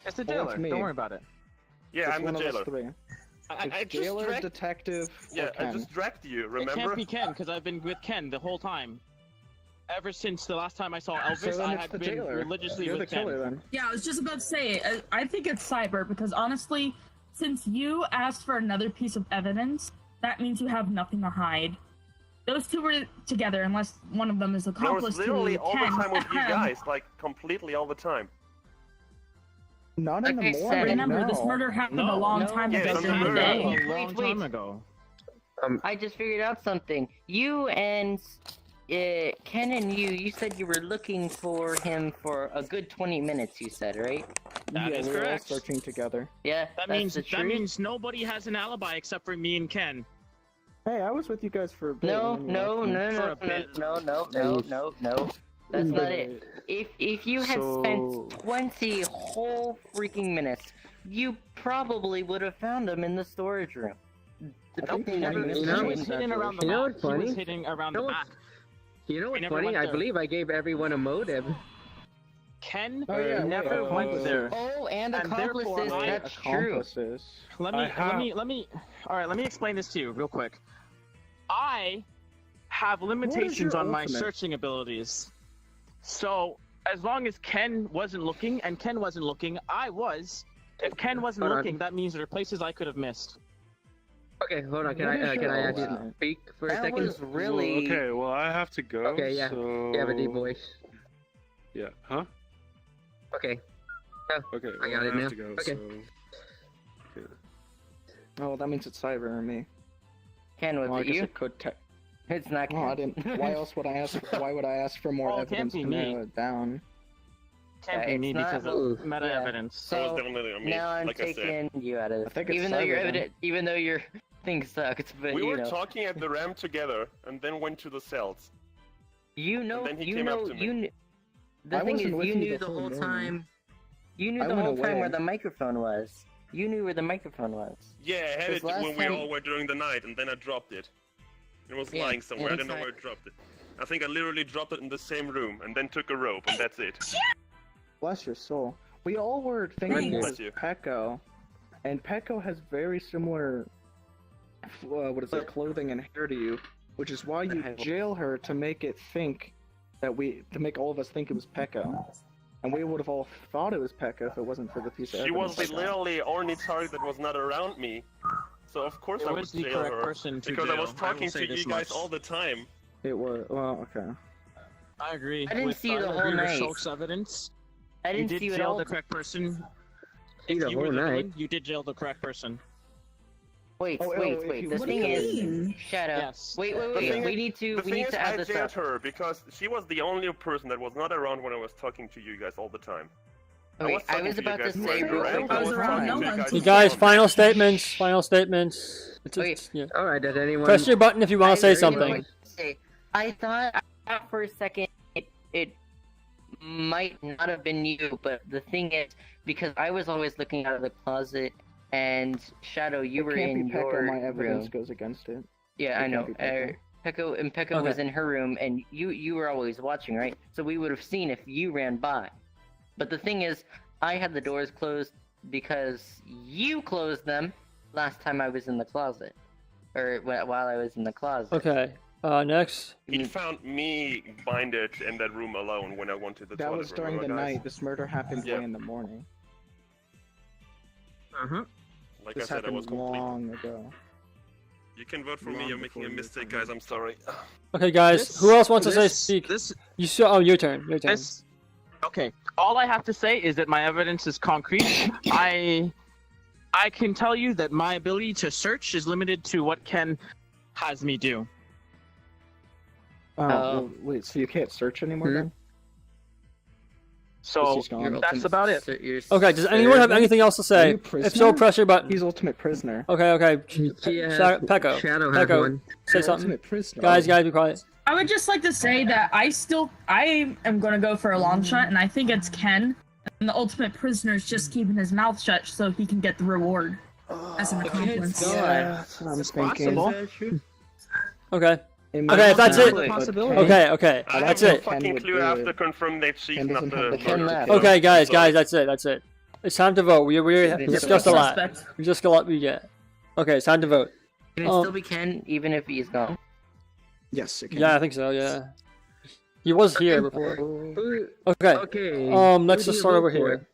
It's the jailer. it's me. Don't worry about it. Yeah, I'm the jailer. I just jailer, dragged... detective. Yeah, I just dragged you. Remember? It can't be Ken because I've been with Ken the whole time. Ever since the last time I saw Elvis, So then I it's have the been jailer. religiously You're with the Ken. killer then. Yeah, I was just about to say, I think it's Cyber, because honestly, since you asked for another piece of evidence, that means you have nothing to hide. Those two were together, unless one of them is I accomplice was to literally all the Ken. time with you guys, like completely all the time. Not in Like the I morning. said, Remember, no. this murder happened a No, long no. time Yeah, ago it's a during the murder. day. A long time ago. I just figured out something. You and Ken and you said you were looking for him for a good 20 minutes, you said, right? That Yeah, is we were all correct. searching together. Yeah, That that's means the truth. nobody has an alibi except for me and Ken. Hey, I was with you guys for a bit. No, and then you no, left me. no, For no, a bit. no. That's not it. If you had So- spent 20 whole freaking minutes, you probably would have found him in the storage room. I think They the never money is He in was that hidden around the You know back. what's He was funny? hidden around You the know back. You know We what's never funny? went I there. believe I gave everyone a motive. Ken Oh, yeah, never wait, went there. Oh, and And therefore accomplices, I- that's true. Accomplices. Let me explain this to you real quick. I have limitations your on my ultimate? searching abilities. So, as long as Ken wasn't looking, and Ken wasn't looking, I was. If Ken wasn't Hold on. looking, that means there are places I could have missed. Okay, hold on. Can What is I your actually ultimate? speak for a That second? was really... Okay, well I have to go. Okay, yeah. So... You have a deep voice. Yeah. Huh? Okay. Okay. I got well, it have now. to go. Okay. So... Oh, that means it's Cyber or me. Ken, was Well, I it guess you? it could. It's not Ken. Oh, I didn't. Why else would I ask? Why would I ask for more Oh, it can't evidence be to me. narrow it down? Can't Yeah, be it's me not- because of Ooh. meta Yeah. evidence. That was So, definitely on me, now I'm like I said. taking you out of I this. think it's Even though your Cyber then. evidence, even though your thing sucked, but We you were know. talking at the ramp together, and then went to the cells. You know, then he you came up know, to me. you knew. The I thing wasn't is, with you you knew the the whole whole morning. time. You knew I the went whole time away. where the microphone was. You knew where the microphone was. Yeah, I had This it last when we time- all were during the night, and then I dropped it. It was Yeah, lying somewhere. I and didn't know it's where I dropped it. I think I literally dropped it in the same room, and then took a rope, and that's it. Bless your soul. We all were thinking it Bless was you. Pecco, and Pecco has very similar, what is it, clothing and hair to you, which is why you jail her to make it think that to make all of us think it was Pecco. And we would have all thought it was Pecco if it wasn't for the piece of She evidence. was the I got. literally only target that was not around me. So of course It I would was the jail correct her. person to Because I was jail, I will talking say to this you guys much. all the time. It was, well, okay. I agree. I didn't with, see you the I whole agree with night. Shulk's evidence. I You didn't did see you at jail all. the correct person. See If the you were whole the night. villain, you did jail the correct person. Wait, Oh, wait, if wait. you- The What do thing you is, mean? shut up. Yes. Wait, The thing we is- need The to thing is, add I this jailed up. her because she was the only person that was not around when I was talking to you guys all the time. Okay, I talking was to you about to guys say right real around. quick. I was talking around to no you one. guys You all guys, the final time. statements. Final statements. It's Okay. just, yeah. Alright, does anyone... Press your button if you want to say really something. want to say, I thought for a second it might not have been you, but the thing is, because I was always looking out of the closet, and Shadow, you were it can't in be Pecco, your my evidence room. goes against it. Yeah, It I know. can't be Pecco. Pecco was Okay. in her room, and you were always watching, right? So we would have seen if you ran by. But the thing is, I had the doors closed because you closed them last time I was in the closet, or while I was in the closet. Okay. Next. He found me binded in that room alone when I went to the That toilet. was during the remember, guys? night. This murder happened Yeah. way in the morning. Uh-huh. Like This I said, I was happened complete. long ago. You can vote for me. long You're making before a you mistake, found guys. I'm sorry. Okay, guys. Who else wants to say speak? This, You still. Oh, your turn. Your turn. this. Okay. All I have to say is that my evidence is concrete. I can tell you that my ability to search is limited to what Ken has me do. Well, wait, so you can't search anymore then? So He's gone. Your that's ultimate about it. Okay. Does anyone have anything else to Are say? you If so, prisoner? press your button. He's ultimate prisoner. Okay. Okay. Yeah, Pecco. Shadow has Pecco. one. Say You're something. ultimate prisoner. Guys, be quiet. I would just like to say that I am gonna go for a long shot, and I think it's Ken. And the ultimate prisoner is just keeping his mouth shut so he can get the reward as an accomplice. Yeah, that's what I'm thinking. possible. Okay. It Okay, might if that's not, it- but Possibility. Ken- Okay. Okay. I That's have no it. fucking would clue do after it. confirming that she's Ken not doesn't the have the murderer. left. Okay, guys. Sorry. That's it. That's it. It's time to vote. We discussed a lot. Suspect. We just got a lot. Yeah. Okay, it's time to vote. Can it still be Ken even if he's gone? Yes, it can. Yeah, I think so. Yeah. He was here before. Who- Okay. Okay. Let's who do just you start vote over for? here.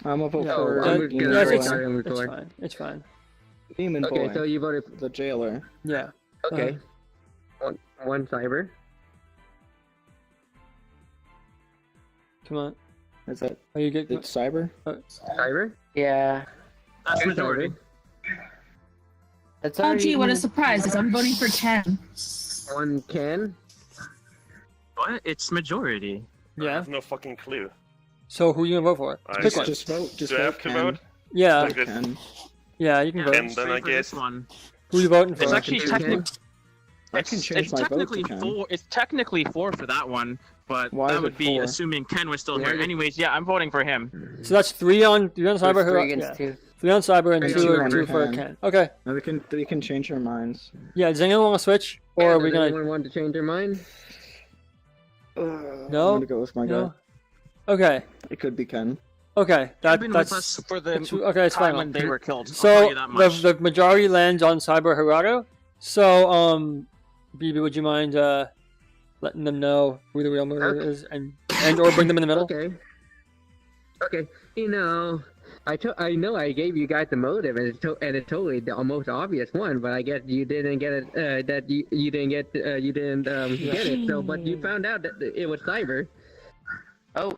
I'm gonna vote Yeah, for I'm that- gonna yeah, vote it's, for him, it's Victoria. fine. It's fine. Demon Okay, Boy, so you voted. the jailer. Yeah. Okay. One cyber. Come on. Is that Are you good? it's Cyber? Cyber. Yeah. That's Two majority. cyber. That's Oh already. gee, what a surprise! I'm voting for Ken. One Ken. What? It's majority. I Yeah. have no fucking clue. So who you gonna vote for? I Pick one. Just vote. Just Do I vote have to Ken. vote? Yeah. Okay. Ken. Yeah. You can vote. And then Straight I for guess- this one. Who you voting for? It's actually Ken. technically. I can change It's my vote to technically Ken. 4. It's technically 4 for that one, but Why is that would it be 4? assuming Ken was still Why here. is it- Anyways, yeah, I'm voting for him. So that's three on cyber. There's Who? 3 against Yeah. 2. 3 on cyber and And 2 2 on two for Ken. Ken. Okay. Now we can change our minds. Yeah. Does anyone want to switch, or are we Does gonna? anyone want to change their mind? I'm No. gonna go with my guy. No. Okay. It could be Ken. Okay. They've been That's with us for the okay. It's time fine. when they were killed. I'll tell So you that much. the majority lands on Cyber Gerardo. So BB, would you mind letting them know who the real murderer is and or bring them in the middle? Okay. Okay. You know, I know I gave you guys the motive, and it's totally the most obvious one, but I guess you didn't get it. That you didn't get get it. So, but you found out that it was Cyber. Oh.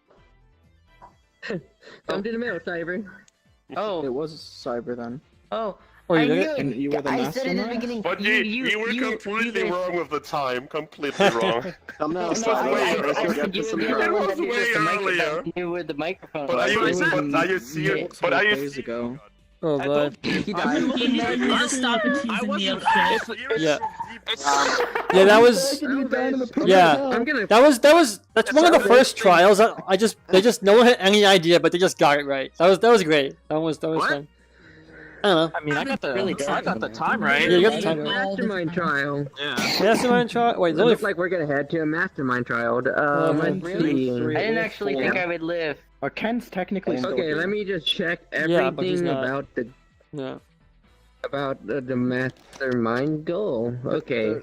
Come to the middle, Cyber. Oh. It was Cyber then. Oh. Oh, you I did knew it? And you were the I said it in the mastermind? beginning. But you were completely guys- wrong with the time. Completely wrong. I'm not. This was way earlier. I said you were the It only one was that knew way the earlier. knew where the microphone But was. are you, That's what I but are you serious? But are you days ago. Oh I god. He I've been died. looking You at need to stop I accusing me wasn't. of shit. Yeah. It's, Yeah, that was. You died in the pit. Yeah. I'm gonna. That's one of the first trials that no one had any idea, but they just got it right. That was great. That was What? fun. I don't know. I mean, I got the Really I got the time right. Yeah, you got the time right. Mastermind trial. Yeah. Mastermind trial. Wait, It there's only looks like we're gonna head to a mastermind trial. Really? Let's see. I didn't actually think I would live. Ken's technically still Okay, here. let me just check Yeah, but he's everything not. about no. the mastermind goal. Okay.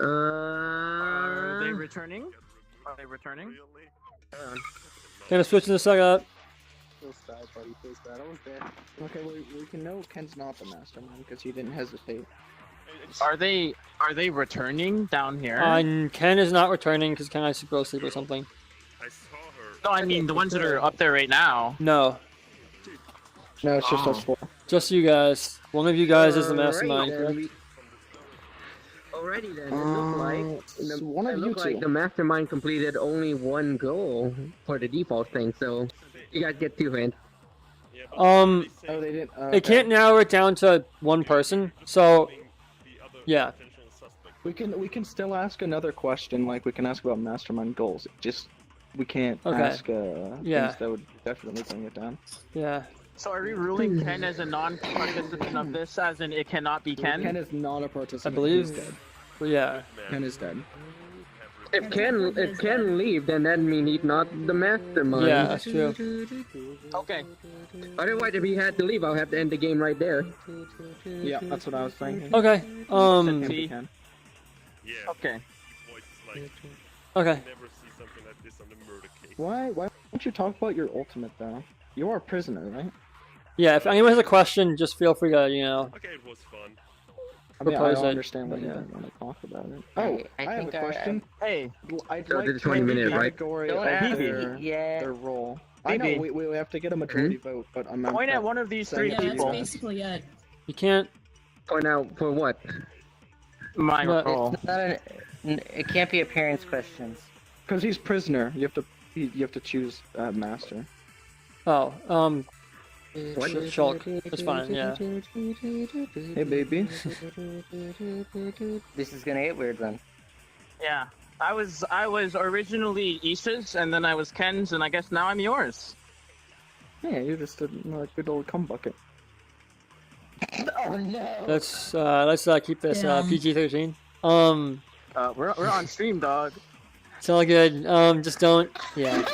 Are they returning? Are they returning? Gonna switch in a second. Feel sad, buddy. Feel sad. I was there. Okay, we can know Ken's not the mastermind because he didn't hesitate. Are they returning down here? Ken is not returning because Ken has to go sleep or something. I saw her. No, I mean the ones that are up there right now. No, No, it's just Oh. us 4. just you guys. One of you guys is the mastermind. Alright, then correct? Alrighty then, it looks like So one of it you looks like two. the mastermind completed only one goal for the default thing, so you guys get 2 hints. Oh, they didn't. It can't narrow it down to one person. So yeah. We can still ask another question. Like we can ask about mastermind goals. Just we can't Okay. ask Yeah. things that would definitely bring it down. Yeah. So are we ruling Ken as a non-participant of this, as in it cannot be Ken? Ken is not a participant. I believe- He's dead. But yeah. Ken is dead. If Ken leave, then that means he's not the mastermind. Yeah, that's true. Okay. Otherwise, if he had to leave, I'll have to end the game right there. Yeah, that's what I was thinking. Okay. Can be Ken. Yeah. Okay. Okay. Never see something like this on the murder case. Why don't you talk about your ultimate though? You are a prisoner, right? Yeah. If anyone has a question, just feel free to Okay, it was fun. I mean, I Propose don't it, understand why but you yeah. don't want to talk about it. I Oh, I have a think question. Hey, I'd So like this is to 20 know the minutes, right? category Don't of ask their, me. Yeah. their role. I know BB. we have to get a majority vote, but I'm point at one of these three Yeah, that's people. basically it. You can't. Point out for what? My No, role. It's not it can't be appearance questions. because he's prisoner. You have to choose master. Oh. What? Shulk. That's fine. Yeah. Hey, baby. This is gonna get weird then. Yeah. I was originally Issa's, and then I was Ken's, and I guess now I'm yours. Yeah, you're just a good old cum bucket. Oh no. Let's keep this Yeah. PG-13. We're on stream, dog. It's all good. Just don't. Yeah.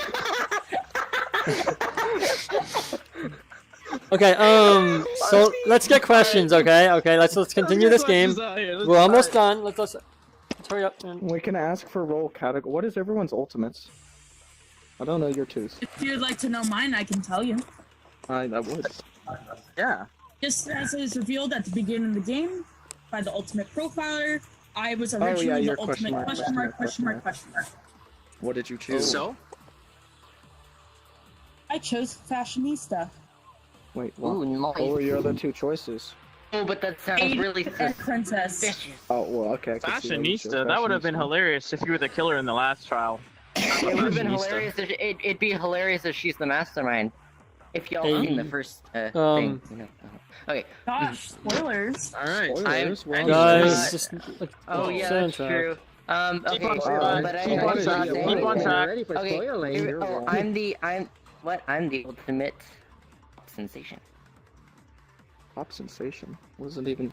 Okay, so let's get questions, okay? Okay, let's continue this game. We're almost done. Let's hurry up, man. We can ask for role category. What is everyone's ultimates? I don't know your twos. If you'd like to know mine, I can tell you. I would. Yeah. Just as it was revealed at the beginning of the game by the ultimate profiler, I was originally your the ultimate question mark. What did you choose? So? I chose fashionista. Wait, Ooh, nice. what were your other two choices? Oh, but that sounds Aid really and princess. suspicious. Oh, well, okay. I could see why you chose Fashionista. That would have been fashionista. hilarious if you were the killer in the last trial. It would have been Fashionista. hilarious. It'd be hilarious if she's the mastermind. If y'all Hey. seen the first thing, you know. Okay. Gosh, spoilers. All right. Spoilers? Well, Guys, just Oh yeah, stay on that's track. true. Okay. Keep on track. But I Keep on was track. saying- Keep on track. Ready for Okay. spoiling. here- oh, I'm the ultimate sensation. Pop sensation. Wasn't even.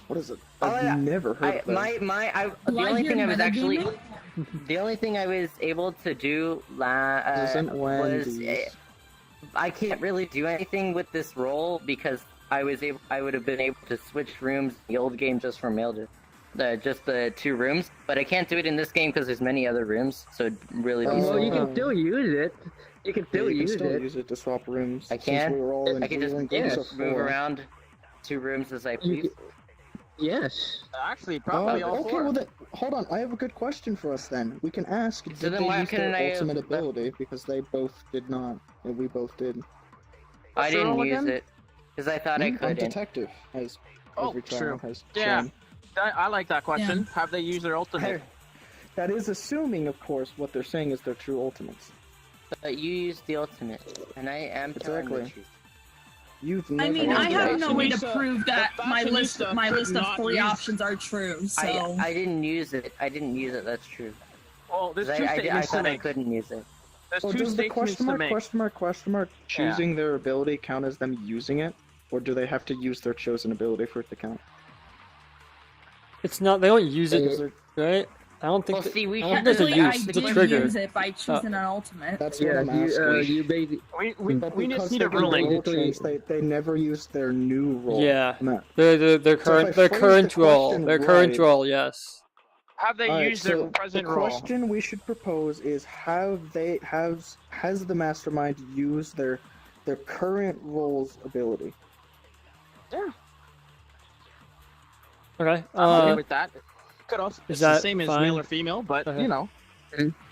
What is it? Oh, I've yeah. never heard of that. The Do I only hear thing I was actually, metagaming? the only thing I was able to do Isn't was Wendy's. I can't really do anything with this role because I would have been able to switch rooms in the old game just from just the 2 rooms, but I can't do it in this game because there's many other rooms, so it'd really be Oh. Well, you simple. can still use it. You can Yeah, still you can use still it. use it to swap rooms. I Since can? we were all in I can just dueling yeah, games move before. around 2 rooms as I You please. Yes. Actually, probably all okay, 4. well then, hold on. I have a good question for us then. We can ask, did then they why use their couldn't I have ultimate left- ability? Because they both did not, and we both did. I the didn't role use again? it because I thought I A couldn't. detective, as Oh, every trial true. has Yeah. shown. I like that question. Have they used their ultimate? That is assuming, of course, what they're saying is their true ultimates. But you used the ultimate, and I am telling the Exactly. truth. You've I never mean, used I your have no way to fashionista- prove that the my list fashionista of could 3 not use- options are true. So I didn't use it. I didn't use it. That's true. Well, there's 'Cause 2 I statements to thought I make. couldn't use it. There's Well, 2 does the statements to make. question mark choosing their ability count as them using it? Or do they have to use their chosen ability for it to count? It's not. They don't use Because it, they're- right? I don't think. Well, see, we I don't should think technically, they I use the did trigger. use it by choosing an ultimate. That's what Yeah, I'm asking. you basically. We But just because need they a got the ruling. role change, they never used their new role. Yeah. No. Their So current if I phrase current the role. question Their current right- role. Yes. Have they Alright, used their so present the role? question we should propose is has the mastermind used their current role's ability? Okay. I'm okay with that. Could also is it's that the same as fine? male or female, but Okay. you know.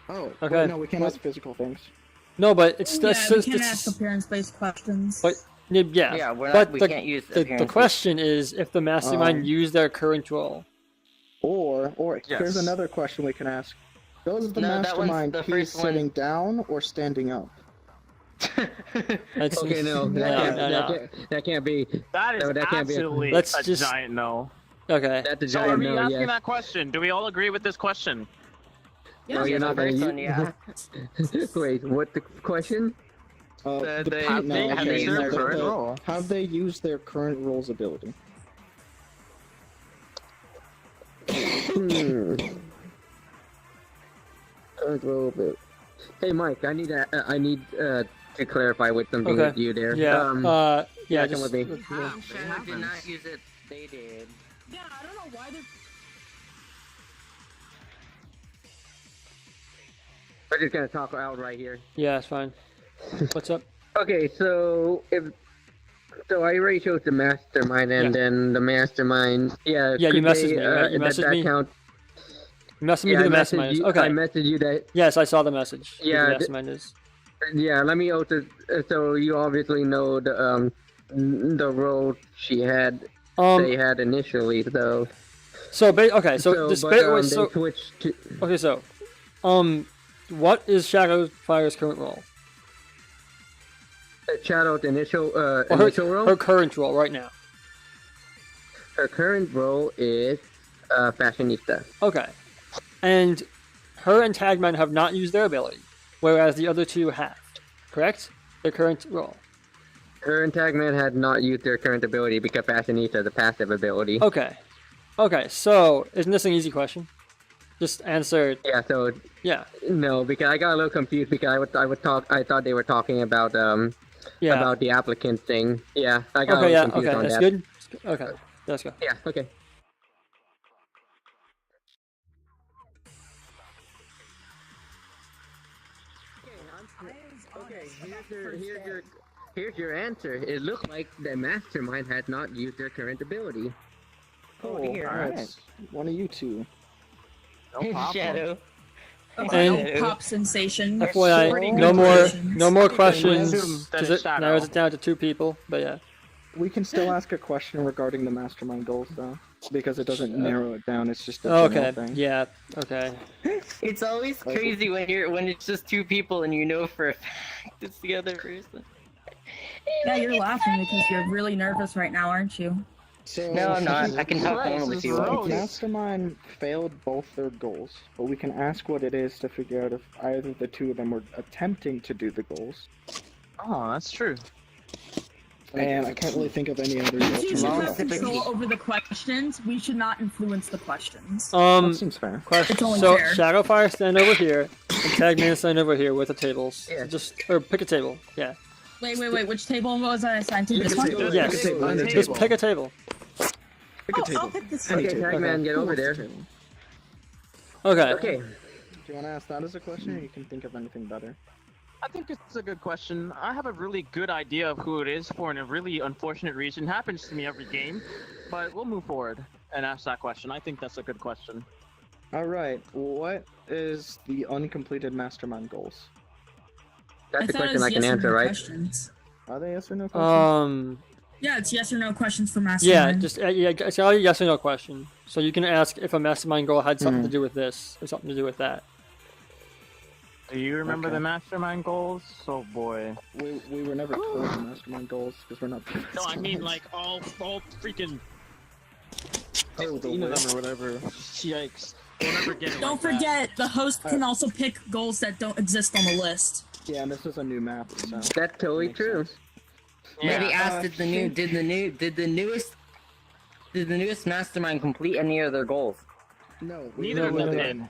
Oh, Okay. wait, no, we can't ask physical things. No, but it's Yeah, that's we just can't ask appearance-based questions. But yeah. Yeah, but we the, can't use the appearance. question is if the mastermind Um, used their current role. Or here's Yes. another question we can ask: does the No, that one's mastermind the pee first one. sitting down or standing up? That's, Okay, no, that can't be. That is No, that can't be a- absolutely Let's a just- giant no. Okay. That's a So are giant we no. asking Yes. that question? Do we all agree with this question? No, you're the not gonna first use. one, yeah. Wait, what the question? They- Pete, have they no, used their current role? Have they used their current role's ability? Current role bit. Hey, Mike, I need to clarify with something Okay. with you there. Yeah. Yeah. come Just, with me. Shadow did not use it. They did. Yeah, I don't know why they're. We're just gonna talk out right here. yeah, it's fine. What's up? Okay, so I already chose the mastermind, and then the mastermind. Yeah. Yeah, you could messaged they, me, right? You that- messaged that me? count- You messaged me Yeah, who the I mastermind messaged is. you- Okay. I messaged you that. Yes, I saw the message. Who Yeah, the mastermind is. Yeah, let me also. So you obviously know the role she had. They had initially, though. So okay, so but, wait, they so switched to. okay, so what is Shadowfire's current role? Shadow's initial Or initial role. her current role right now. Her current role is fashionista. Okay, and her and Tagman have not used their ability, whereas the other two have. Correct? Their current role. Her and Tagman had not used their current ability because fashionista is a passive ability. Okay. Okay, so isn't this an easy question? Just answer. Yeah. So Yeah. no, because I got a little confused because I thought they were talking about Yeah. about the applicant thing. Yeah. I got a Okay. little Yeah. confused Okay. on That's that. good. Okay. Let's go. Yeah. Okay. Okay, here's your answer. It looked like the mastermind had not used their current ability. Cool. dear. Alright. One of you two. No problem. Shadow. And- Pop sensation. FYI, pretty no good more, questions. no more assume questions. that Because it's it Shadow. narrows it down to 2 people. But yeah. We can still ask a question regarding the mastermind goals, though, because it doesn't narrow it down. It's just a general Okay. thing. Yeah. Okay. It's always crazy when it's just 2 people and you know for a fact it's the other person. Yeah, you're laughing because you're really nervous right now, aren't you? So, No, I'm not. I can talk Christ, normally this to you. is If gross. Mastermind failed both their goals, but we can ask what it is to figure out if either the two of them were attempting to do the goals. Oh, that's true. And I can't really think of any other Since you should have alternatives. control over the questions, we should not influence the questions. That seems fair. Question. It's only So fair. Shadowfire stand over here, and Tagman stand over here with the tables. Yeah. Just or pick a table. Yeah. Wait, which table was I assigned to? Pick This a one? table. Yes. Pick a table. On the Just table. pick a table. Pick a Oh, table. I'll pick this Any Okay, table. Tagman, get Who over wants there. the table? Okay. Okay. Do you want to ask that as a question, or you can think of anything better? I think it's a good question. I have a really good idea of who it is for, and a really unfortunate reason. Happens to me every game, but we'll move forward and ask that question. I think that's a good question. All right. What is the uncompleted mastermind goals? That's a thought it question was I can yes or answer, no right? questions. Are they yes or no questions? Yeah, it's yes or no questions for Yeah. mastermind. Just yeah. It's all a yes or no question. So you can ask if a mastermind goal had something to do with this or something to do with that. Do you remember Okay. the mastermind goals? Oh boy. We were never told the mastermind goals because we're not. No, I mean like all freaking Oh, the 15 of list. them or whatever. Yikes. We'll never get it Don't like that. forget, the host can also pick goals that don't exist on the list. Yeah, and this is a new map, so. That's totally makes true. sense. Maybe Yeah. ask did the newest mastermind complete any of their goals? No, Neither of know them that- did.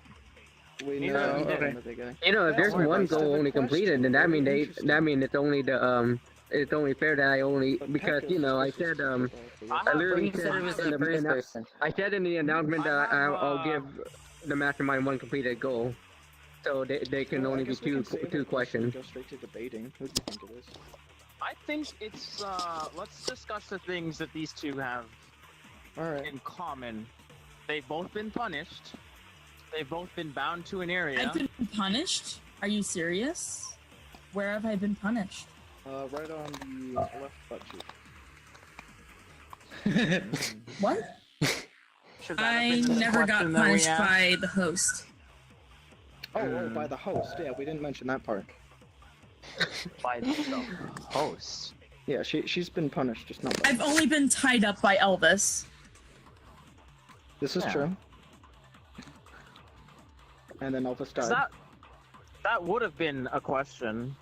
We Neither know of them okay. did. in the beginning. You know, if there's That's one a goal only completed, then that mean it's only the it's only fair that I only But because Pekka's you know I suspicious said of I I literally You said it was in the first annou- person. I said in the announcement that I'll give the mastermind one completed goal, so they can Well, I only be guess we two can save two our questions. Go straight to debating. Who do you think it is? I think it's let's discuss the things that these two have All right. in common. They've both been punished. They've both been bound to an area. I've been punished? Are you serious? Where have I been punished? Right on the left butt cheek. What? Should that have I been the never got question that we punished asked? by the host. Oh, by the host. Yeah, we didn't mention that part. By the host. Yeah, she's been punished, just not by. I've only been tied up by Elvis. This is Yeah. true. And then Elvis died. That would have been a question.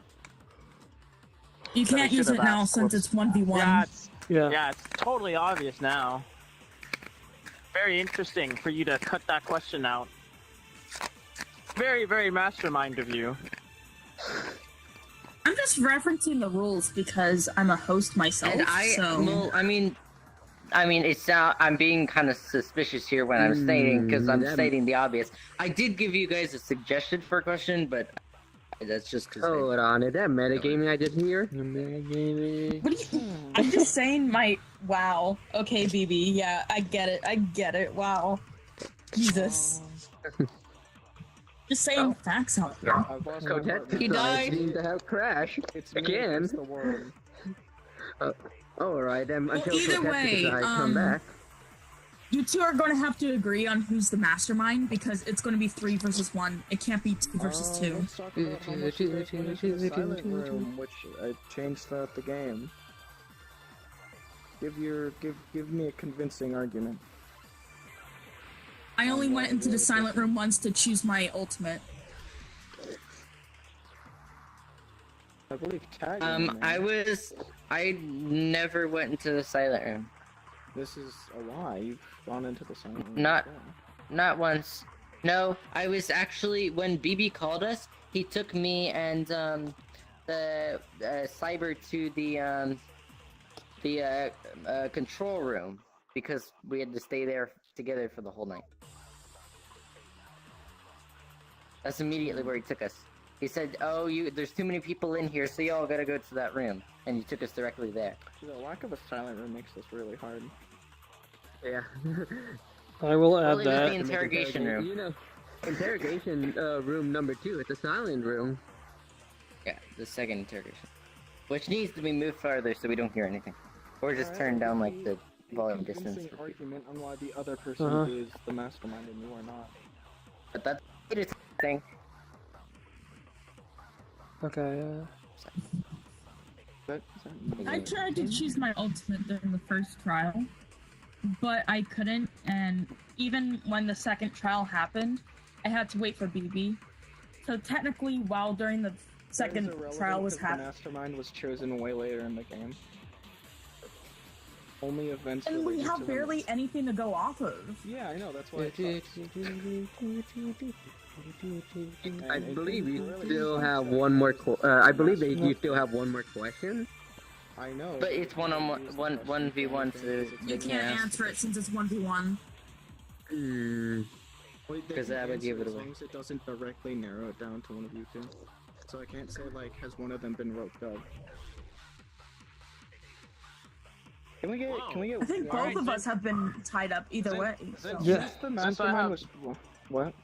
You That I can't use should it have now asked. since it's 1v1. Yeah, it's totally obvious now. Very interesting for you to cut that question out. Very, very mastermind of you. I'm just referencing the rules because I'm a host myself. And so it's I'm being kind of suspicious here when I'm stating because I'm that- stating the obvious. I did give you guys a suggestion for a question, but that's just because. Hold on, is that metagaming I just hear? what do you, I'm just saying my wow. Okay, BB. Yeah, I get it. Wow. Jesus. Just saying facts out here. I've lost my Kotet partner. He died. seems to have crashed It's me again. against the world. Alright, then until either Kotet way, decides to come back. You two are going to have to agree on who's the mastermind because it's going to be 3 versus 1. It can't be 2 versus 2. Let's talk about how much you guys went into the silent room, which I changed throughout the game. Give me a convincing argument. I only went into the silent room once to choose my ultimate. I believe tag. I never went into the silent room. This is a lie. You've gone into the silent room. Not- before. Not once. No, I was actually when BB called us. He took me and the cyber to the control room because we had to stay there together for the whole night. That's immediately where he took us. He said, "Oh, there's too many people in here, so y'all gotta go to that room," and he took us directly there. The lack of a silent room makes this really hard. Yeah. I will Well, add it was that. the interrogation room. You know, interrogation room number 2. It's a silent room. Yeah, the second interrogation, which needs to be moved farther so we don't hear anything, or just Alright, turn down the like the volume distance. convincing argument on why the other person is the mastermind and you are not. But that's a thing. Okay. I tried to choose my ultimate during the first trial, but I couldn't, and even when the second trial happened, I had to wait for BB. So technically, while during the second trial was The happening, mastermind was chosen way later in the game. Only events. and we related have to barely them. anything to go off of. Yeah, I know. That's why. I believe you still have one more. I believe that you still have one more question. I know. But it's one on one, 1v1, so You can't answer it since it's 1v1. Hmm. Because that would give it as away. long as it doesn't directly narrow it down to one of you two. So I can't say like, has one of them been roped up? Can we get? Can we get? I think both of us have been tied up either way. So. Yeah. The mastermind was. What?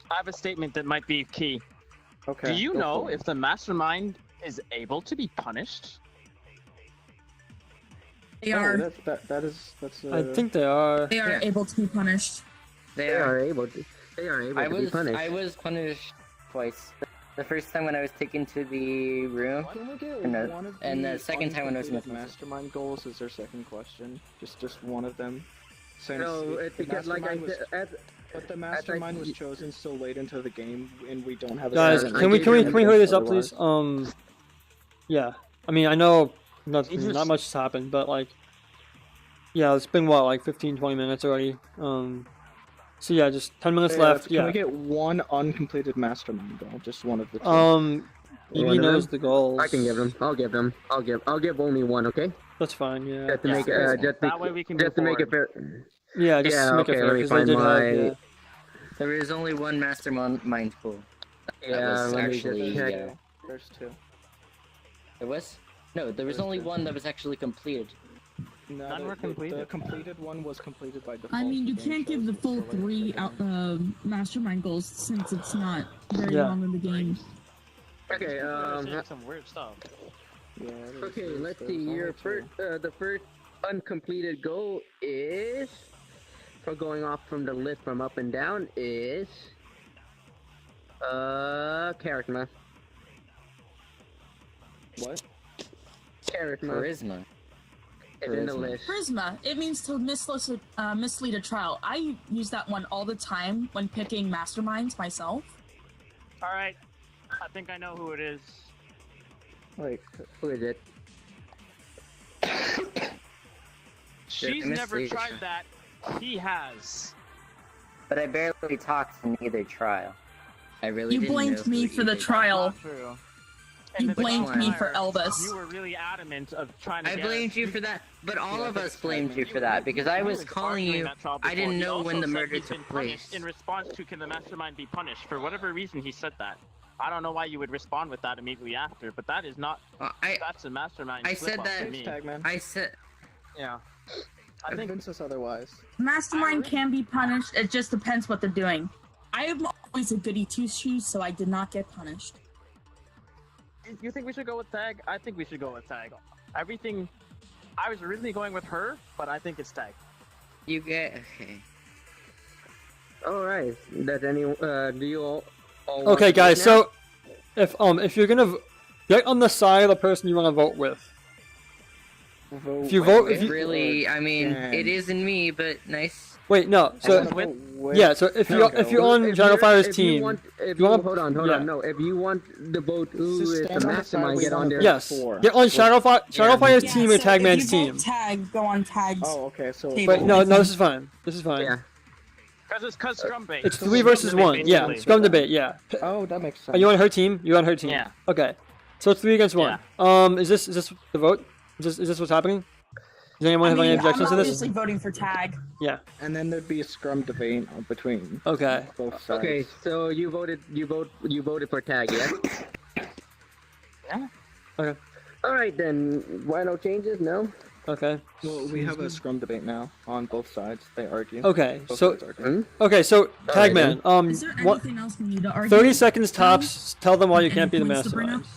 I have a statement that might be key. Okay. Do you go know for it. if the mastermind is able to be punished? They Oh, are. that's. I think they are. They are able to be punished. They They are. are able to. They are able to be punished. I was punished twice. The first time when I was taken to the room, Can we get And the- one of and the second time when I was in the uncompleted mastermind goals is their second question. Just one of them. Since No, the it's because like I mastermind said, but the mastermind was chosen so late into the game, and we don't have. Guys, silent can we room can we hurry this up, otherwise. please? Yeah. I mean, I know not much has happened, but like, yeah, it's been what, like 15-20 minutes already. So yeah, just 10 minutes left. Can Yeah. we get one uncompleted mastermind goal? Just one of the two. Evie One of knows them? the goals. I can give them. I'll give them. I'll give only one. Okay. That's fine. Yeah. Just to Yeah, make that way we can just to move make it fair. Yeah. Just Yeah, to make okay, it fair, let me 'cause they find did my- have. Yeah. there is only one mastermind pool. Yeah, was let me actually, just check. yeah. There's two. There was? No, there was only one that was actually completed. No, None were completed. The completed one was completed by default. I mean, you The game can't give the shows it full so late in 3 the out game. mastermind goals since it's not very Yeah. long in the game. Okay. some weird stuff. Yeah, there's- Okay. there's- Let's there's see. only Your two. first. The first uncompleted goal is for going off from the list from up and down is charisma. What? Charisma. Charisma. It's in the Charisma. list. Prisma. It means to mislead a trial. I use that one all the time when picking masterminds myself. All right. I think I know who it is. Like, Who is it? She's I never missed the- tried that. He has. But I barely talked in either trial. I really You didn't blamed know me who for the either- trial. Not true. You In the blamed one? me for trial, Elvis. You were really adamant of trying to I get blamed us- you for that, but all Yeah, of us that's blamed you right, for that because I He was calling arguing you. that trial I before. didn't He know also when the said murder he's been took punished place. in response to, can the mastermind be punished? For whatever reason, he said that. I don't know why you would respond with that immediately after, but that is not. That's a mastermind. I slip said up that- to me. Tagman. I said Yeah. I think Convince us otherwise. Mastermind can be punished. It just depends what they're doing. I am always a goody two shoes, so I did not get punished. you think we should go with tag. I think we should go with tag. Everything. I was originally going with her, but I think it's tag. you get okay. All right. Does any? Do you all? want Okay, to guys. vote So, if you're gonna get on the side of the person you want to vote with, if you vote, if you Really, I mean, Damn. it isn't me, but nice. wait, no. So yeah, so if you Okay, if you're well, on If Shadow you're- Fire's if you team, want- if you you wanna- hold on, yeah. no. If you want the vote, who Just is stand the on the side mastermind? we Get on want there. to yes, Four. get on Shadow Fire's Yeah, team and so Tagman's if you team. vote tag, go on tags. Oh, okay. So Table. But no, this is fine. This is fine. Yeah. Because scrum bait. It's 3 versus 1. Yeah, basically. scrum debate. Yeah. Oh, that makes sense. Are you on her team? You're on her team. Yeah. Okay. So it's 3 against 1. Is this the vote? Is this what's happening? Does anyone have any objections I'm to this? obviously voting for tag. Yeah. And then there'd be a scrum debate between Okay. both sides. Okay, so you voted for tag, yeah? Yeah. Okay. All right then. Why no changes? No. Okay. Well, we have a scrum debate now on both sides. They argue. Okay. Both So sides argue. okay. So Tagman. Is there What? anything else we need to argue? 30 seconds tops. Tell them why you Any can't be the points to bring mastermind.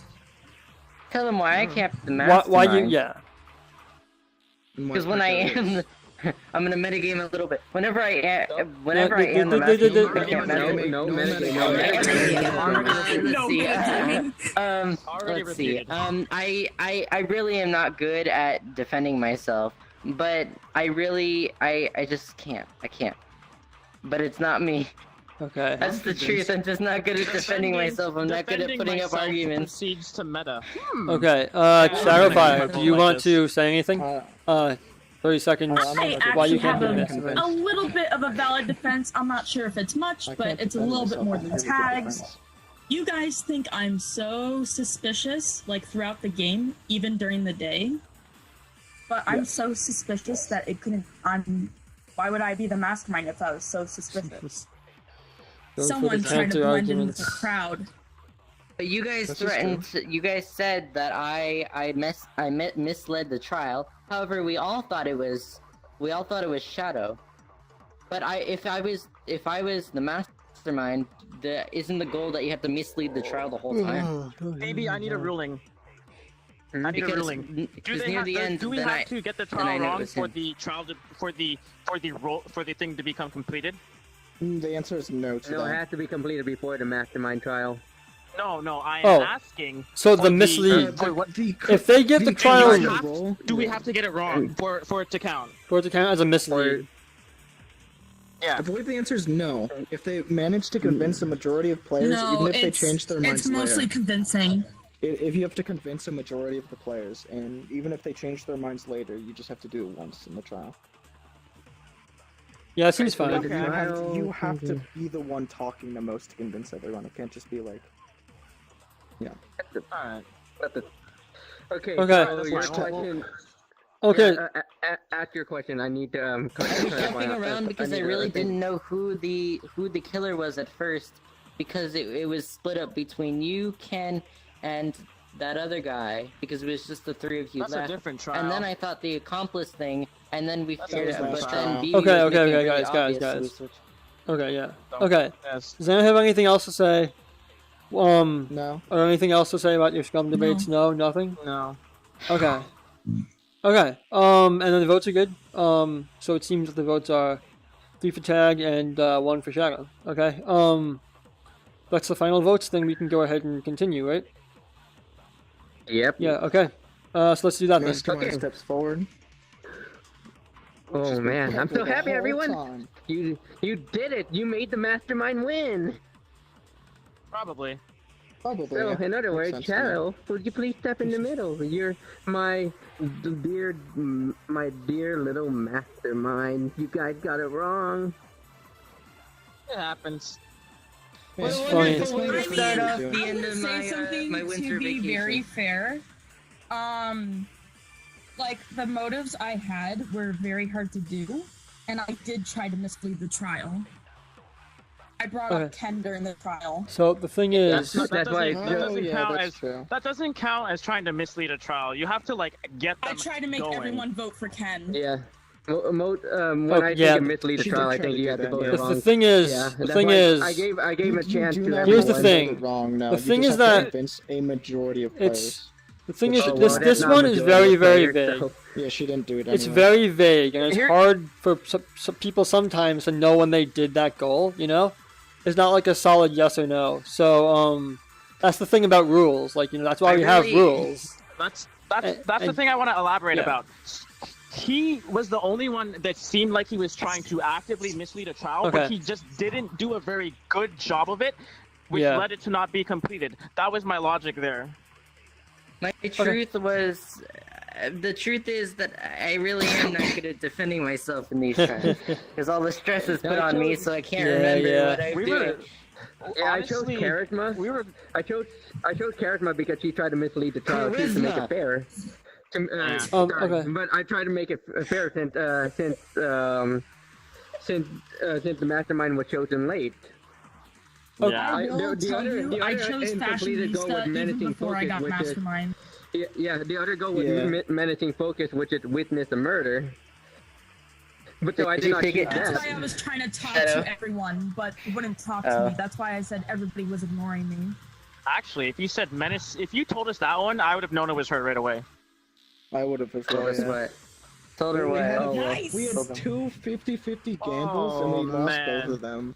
Tell them why I can't be the Why? mastermind. Why you? Yeah. Because when I am, I'm gonna metagame a little bit. Whenever I am the No, mastermind, I can't metagame. No, Let's see. I really am not good at defending myself, but I just can't. I can't. But it's not me. Okay. That's the truth. I'm just not good at defending myself. I'm not good at putting up arguments. Proceeds to meta. Okay. Yeah, Shadowfire, do you like want this. to say anything? 30 seconds. I Why you actually can't have be the a mastermind? little bit of a valid defense. I'm not sure if it's much, I but can't it's a defend little bit myself. more I than have a good tags. defense. You guys think I'm so suspicious, like throughout the game, even during the day. But I'm so suspicious that it couldn't. Why would I be the mastermind if I was so suspicious? Going for the Someone trying to counter blend in with arguments. the crowd. But you guys This is threatened. You guys said that I misled the trial. However, we all thought it was Shadow. But if I was the mastermind, isn't the goal that you have to mislead the trial the whole time? Maybe I need a ruling. I need a ruling. Do Because they near have, the end, do we then have to get the I trial know it wrong was for him. the trial to, for the thing to become completed? The answer is no to No, it that. has to be completed before the mastermind trial. No, I Oh. am asking. So for the mislead. If they get the the trial trial- Do we have to get it wrong for it to count? for it to count as a mislead, Yeah. I believe the answer is no. If they manage to convince a majority of players, No, even if they it's change their minds it's mostly later, convincing. if you have to convince a majority of the players, and even if they change their minds later, you just have to do it once in the trial. yeah, it seems fine. Like, you have to be the one talking the most to convince everyone. It can't just be like, Alright. Okay. Okay. So your That's fine. question. Okay. Ask your question. I need to I was clarify jumping on- around because I need to- really think- didn't know who the killer was at first, because it was split up between you, Ken, and that other guy, because it was just the three of you That's a left. different trial. And then I thought the accomplice thing, and then we That's figured a out, but different then trial. B Okay, was okay, making it okay, really guys, obvious, so we guys. switched. Okay. Yeah. So, Okay. Yes. Does anyone have anything else to say? no. Or anything else to say about your scrum debates? No, nothing. No. Okay. Okay. And then the votes are good. So it seems that the votes are 3 for tag and 1 for Shadow. Okay. That's the final votes. Then we can go ahead and continue, right? Yep. Yeah. Okay. So let's do that then. Mastermind Okay. steps forward. Oh man, I'm so The happy, whole everyone. time. You did it. You made the mastermind win. Probably. Probably. So, yeah. in other Makes words, sense to me. Shadow, would you please step in the middle? You're my dear little mastermind. You guys got it wrong. It happens. It's Yeah, funny. it's We'll funny. start off Yeah. the I'm end gonna of say something my to winter be vacation. very fair. Like the motives I had were very hard to do, and I did try to mislead the trial. I brought up Okay. Ken during the trial. So the thing is, That That's why doesn't, it's that just- doesn't yeah, count that's as true. that doesn't count as trying to mislead a trial. You have to like get them I try to make going. everyone vote for Ken. Yeah. When Oh, I yeah. think of mislead a She did trial, I try think to you do have to that, vote yeah. it the wrong. thing is, Yeah, the that's thing why is, I gave him a You chance do to not have Here's have the to thing. vote it Wrong, no. The You thing just is have to that convince a majority of players. it's the thing is Oh, this well, that's this not one is majority very of very players, vague. so- Yeah, she didn't do it. It's anyway. very vague, and it's Here- hard for some people sometimes to know when they did that goal. You know, it's not like a solid yes or no. So that's the thing about rules. Like that's why I we have really- rules. That's And- the and- thing I want to elaborate yeah. about. He was the only one that seemed like he was trying to actively mislead a trial, Okay. but he just didn't do a very good job of it, which Yeah. led it to not be completed. That was my logic there. My truth was, the truth is that I really am not good at defending myself in these trials because all the stress is put on me, so I can't remember what I We did. were. Yeah, I chose Honestly, charisma. we were. I chose charisma because she tried to mislead the trial to make Charisma. it fair. Yeah. Sorry, Okay. But I tried to make it fair since the mastermind was chosen late. Yeah. I will the tell other- you, the I other chose incompleted goal was Fashionista even menacing before I focus, got which is- Mastermind. Yeah, the other goal was Yeah. menacing focus, which is witness a murder. But so I Did did you not pick choose it? That's that. why I was trying to talk Shadow. to everyone, but it wouldn't talk to Oh. me. That's why I said everybody was ignoring me. Actually, if you said menace, if you told us that one, I would have known it was her right away. I would have as Told well. us Yeah. what? Told her We what? had, Oh, well. Nice. we had two 50-50 gambles and we Oh, lost man. both of them.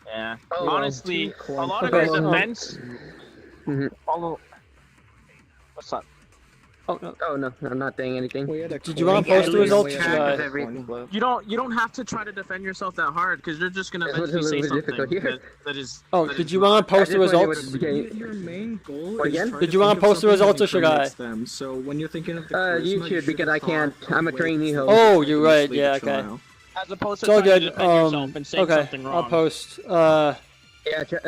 Yeah. Oh, Honestly, two a lot of Okay, our um, defense. Mhm. Although, what's up? Oh, no. Oh no, I'm not saying anything. We had a Did you wanna coin post the flip, results? we had Should a I- coin Everything. flip. You don't have to try to defend yourself that hard because you're just gonna It was a eventually say little bit something difficult here. that is. Oh, that did is you wrong. want to post the I just wondered results? what- okay. Your main goal What is again? try Did to you wanna think of post the something that results or should I? incriminates them. So when you're thinking of the charisma, You you should, because have I can't. thought I'm a of trainee ways host. Oh, to you're right. mislead Yeah, the okay. trial. As opposed to It's all trying to good. defend yourself and saying Okay, something wrong. I'll post. Yeah, just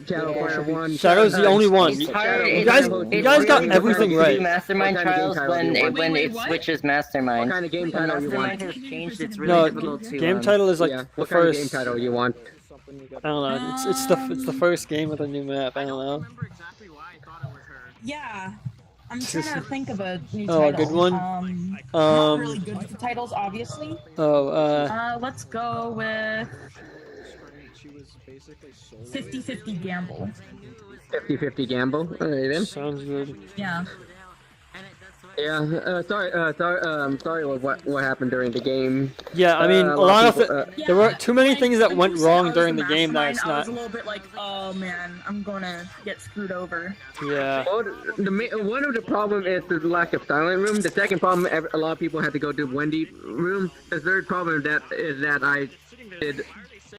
channel Yeah, fire one. Shadow's the only one. It's Shadow- hard. You it's- guys- it's you guys got really everything hard to right. do mastermind What kind of trials game title do when you it, want? when Wait, it what? switches mastermind. What kind of game When title you mastermind want? has changed, it's No, really difficult to. game title is like Yeah, the what kind of first. game title you want? I don't know. It's the first game with a new map. I don't know. remember exactly why I thought it was her. Yeah. I'm trying to think of a new Oh, a title. good one? I'm not really Um. good with the titles, obviously. Oh. Let's go with She was basically sold. 50-50 gamble. 50-50 gamble. Alright then. Sounds good. Yeah. Yeah. Sorry. What happened during the game? Yeah, I mean, A a lot lot of of people, it. There were too many When- things that when went you said wrong I was during the the game that it's mastermind, I was not. a little bit like, oh man, I'm gonna get screwed over. Yeah. Well, one of the problem is the lack of silent room. The second problem, a lot of people had to go to Wendy room. The third problem is that I did